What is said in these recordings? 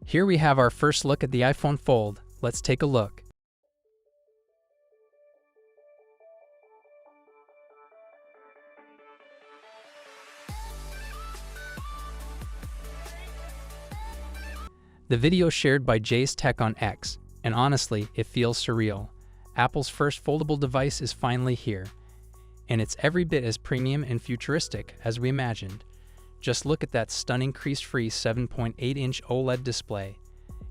Here we have our first look at the iPhone Fold. Let's take a look. The video shared by Jay's Tech on X, and honestly, it feels surreal. Apple's first foldable device is finally here, and it's every bit as premium and futuristic as we imagined. Just look at that stunning crease-free 7.8-inch OLED display.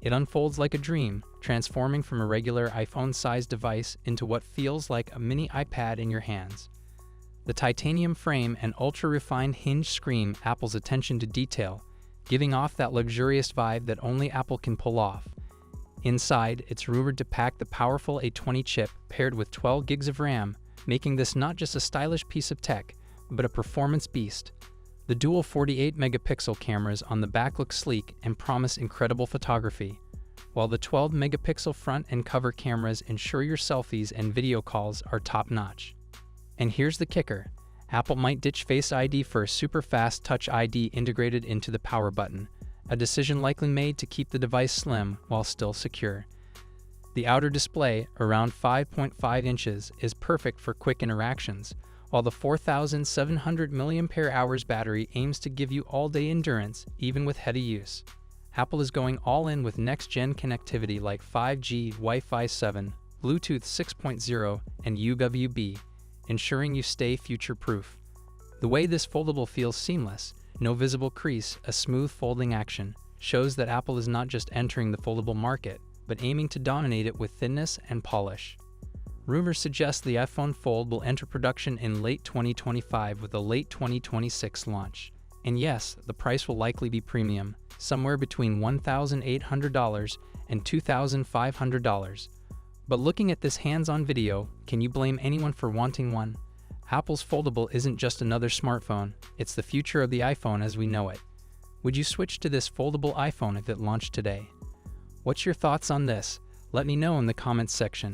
It unfolds like a dream, transforming from a regular iPhone-sized device into what feels like a mini iPad in your hands. The titanium frame and ultra-refined hinged screen Apple's attention to detail, giving off that luxurious vibe that only Apple can pull off. Inside, it's rumored to pack the powerful A20 chip paired with 12 gigs of RAM, making this not just a stylish piece of tech, but a performance beast. The dual 48-megapixel cameras on the back look sleek and promise incredible photography, while the 12-megapixel front and cover cameras ensure your selfies and video calls are top-notch. And here's the kicker. Apple might ditch Face ID for a super-fast Touch ID integrated into the power button, a decision likely made to keep the device slim while still secure. The outer display, around 5.5 inches, is perfect for quick interactions, while the 4,700 mAh battery aims to give you all-day endurance, even with heavy use. Apple is going all in with next-gen connectivity like 5G, Wi-Fi 7, Bluetooth 6.0, and UWB, ensuring you stay future-proof. The way this foldable feels seamless, no visible crease, a smooth folding action, shows that Apple is not just entering the foldable market, but aiming to dominate it with thinness and polish. Rumors suggest the iPhone Fold will enter production in late 2025 with a late 2026 launch. And yes, the price will likely be premium, somewhere between $1,800 and $2,500. But looking at this hands-on video, can you blame anyone for wanting one? Apple's Foldable isn't just another smartphone, it's the future of the iPhone as we know it. Would you switch to this foldable iPhone if it launched today? What's your thoughts on this? Let me know in the comments section.